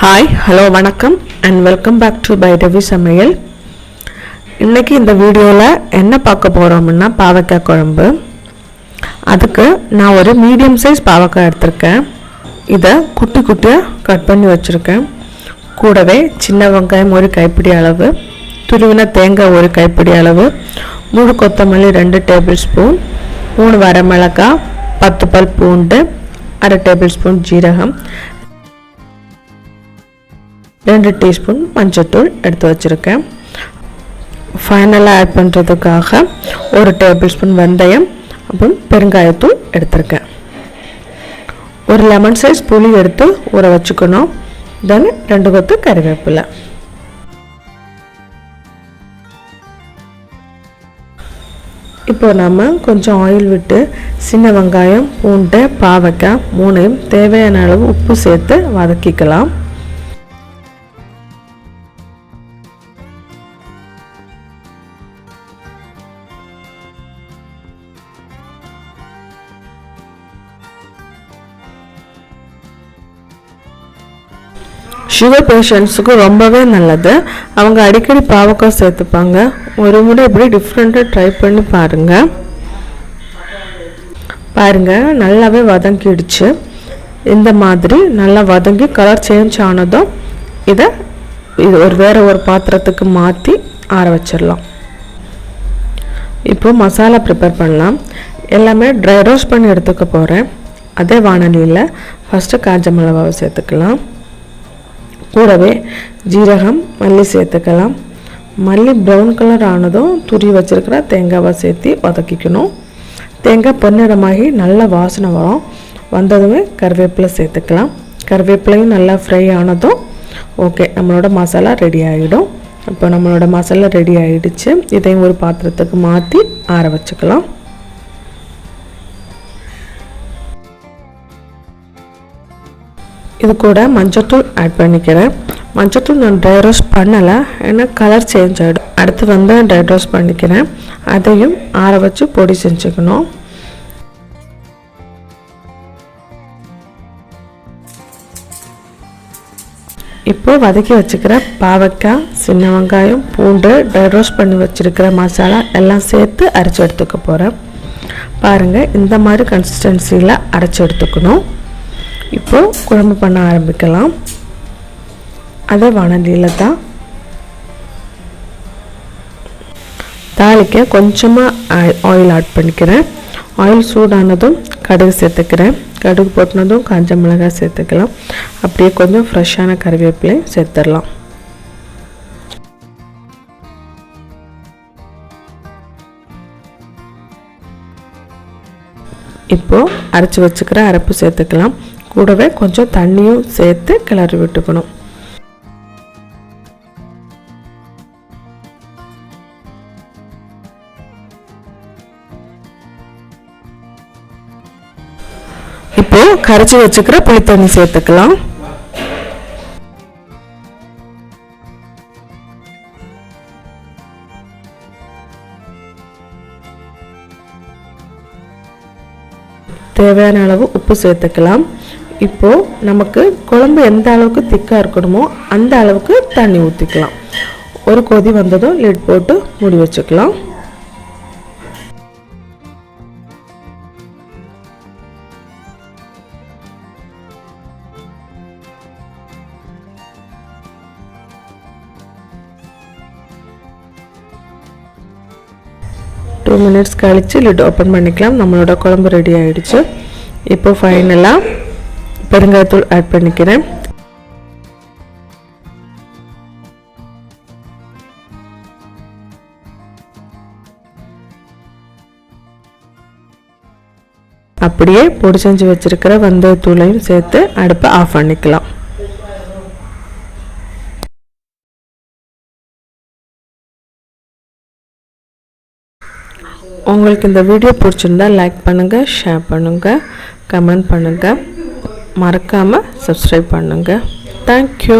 Hi hello வணக்கம் and welcome back to Bhairavi Samayal. இன்றைக்கி இந்த வீடியோவில் என்ன பார்க்க போகிறோம்னா பாவக்காய் குழம்பு. அதுக்கு நான் ஒரு மீடியம் சைஸ் பாவக்காய் எடுத்திருக்கேன். இதை குட்டி குட்டியாக கட் பண்ணி வச்சுருக்கேன். கூடவே சின்ன வெங்காயம் ஒரு கைப்பிடி அளவு, துருவின தேங்காய் ஒரு கைப்பிடி அளவு, முழு கொத்தமல்லி 2 டேபிள் ஸ்பூன், 3 வரமிளகாய், 10 பல் பூண்டு, 1/2 டேபிள் ஸ்பூன் ஜீரகம், 2 டீஸ்பூன் மஞ்சத்தூள் எடுத்து வச்சுருக்கேன். ஃபைனலாக ஆட் பண்ணுறதுக்காக 1 டேபிள் ஸ்பூன் வெந்தயம் அப்புறம் பெருங்காயத்தூள் எடுத்திருக்கேன். ஒரு லெமன் சைஸ் புளி எடுத்து ஊற வச்சுக்கணும். தென் 2 கொத்து கறிவேப்பிலை. இப்போ நம்ம கொஞ்சம் ஆயில் விட்டு சின்ன வெங்காயம், பூண்டு, பாவக்காய் 3 தேவையான அளவு உப்பு சேர்த்து வதக்கிக்கலாம். சுகர் பேஷண்ட்ஸுக்கு ரொம்பவே நல்லது. அவங்க அடிக்கடி பாவக்காய் சேர்த்துப்பாங்க. ஒரு முறை இப்படி டிஃப்ரெண்ட்டாக ட்ரை பண்ணி பாருங்கள். நல்லாவே வதங்கிடுச்சு. இந்த மாதிரி நல்லா வதங்கி கலர் சேஞ்ச் ஆனதும் இது வேறு ஒரு பாத்திரத்துக்கு மாற்றி ஆற வச்சிடலாம். இப்போது மசாலா ப்ரிப்பேர் பண்ணலாம். எல்லாமே ட்ரை ரோஸ்ட் பண்ணி எடுத்துக்க போகிறேன். அதே வாணலியில் ஃபஸ்ட்டு காஞ்ச மிளகாவை சேர்த்துக்கலாம். கூடவே ஜீரகம், மல்லி சேர்த்துக்கலாம். மல்லி ப்ரௌன் கலர் ஆனதும் துரி வச்சுருக்கிற தேங்காவை சேர்த்து வதக்கிக்கணும். தேங்காய் பொன்னிறமாகி நல்ல வாசனை வந்ததுமே கருவேப்பிலை சேர்த்துக்கலாம். கருவேப்பிலையும் நல்லா ஃப்ரை ஆனதும் ஓகே, நம்மளோட மசாலா ரெடி ஆகிடும். இப்போ நம்மளோட மசாலா ரெடி ஆகிடுச்சு. இதையும் ஒரு பாத்திரத்துக்கு மாற்றி ஆற வச்சுக்கலாம். இது கூட மஞ்சத்தூள் ஆட் பண்ணிக்கிறேன். மஞ்சத்தூள் நான் ட்ரை ரோஸ்ட் பண்ணலை, ஏன்னா கலர் சேஞ்ச் ஆகிடும். அடுத்து வந்து ட்ரை ரோஸ்ட் பண்ணிக்கிறேன். அதையும் ஆற வச்சு பொடி செஞ்சுக்கணும். இப்போ வதக்கி வச்சுக்கிற பாவக்காய், சின்ன வெங்காயம், பூண்டு, ட்ரை ரோஸ்ட் பண்ணி வச்சுருக்கிற மசாலா எல்லாம் சேர்த்து அரைச்சி எடுத்துக்க போகிறேன். பாருங்கள், இந்த மாதிரி கன்சிஸ்டன்சியில் அரைச்சி எடுத்துக்கணும். இப்போது குழம்பு பண்ண ஆரம்பிக்கலாம். அதை வாணலியில் தான் தாளிக்க கொஞ்சமாக ஆயில் ஆட் பண்ணிக்கிறேன். ஆயில் சூடானதும் கடுகு சேர்த்துக்கிறேன். கடுகு போட்டினதும் காஞ்ச மிளகாய் சேர்த்துக்கலாம். அப்படியே கொஞ்சம் ஃப்ரெஷ்ஷான கறிவேப்பிலை சேர்த்துடலாம். இப்போது அரைச்சி வச்சுக்கிற அரைப்பு சேர்த்துக்கலாம். கூடவே கொஞ்சம் தண்ணியும் சேர்த்து கிளறி விட்டுக்கணும். இப்போ கரைச்சி வச்சுக்கிற புளி தண்ணி சேர்த்துக்கலாம். தேவையான அளவு உப்பு சேர்த்துக்கலாம். இப்போது நமக்கு குழம்பு எந்த அளவுக்கு திக்காக இருக்கணுமோ அந்த அளவுக்கு தண்ணி ஊற்றிக்கலாம். ஒரு கொதி வந்ததும் லிட் போட்டு மூடி வச்சுக்கலாம். டூ மினிட்ஸ் கழித்து லிட் ஓப்பன் பண்ணிக்கலாம். நம்மளோட குழம்பு ரெடி ஆகிடுச்சு. இப்போ ஃபைனலாக பெருங்காயத்தூள் ஆட் பண்ணிக்கிறேன். அப்படியே பொடி செஞ்சு வச்சிருக்கிற வெந்தயத்தூளையும் சேர்த்து அடுப்பை ஆஃப் பண்ணிக்கலாம். உங்களுக்கு இந்த வீடியோ பிடிச்சிருந்தா லைக் பண்ணுங்கள், ஷேர் பண்ணுங்கள், கமெண்ட் பண்ணுங்கள், மறக்காமல் சப்ஸ்கிரைப் பண்ணுங்கள். தேங்க்யூ.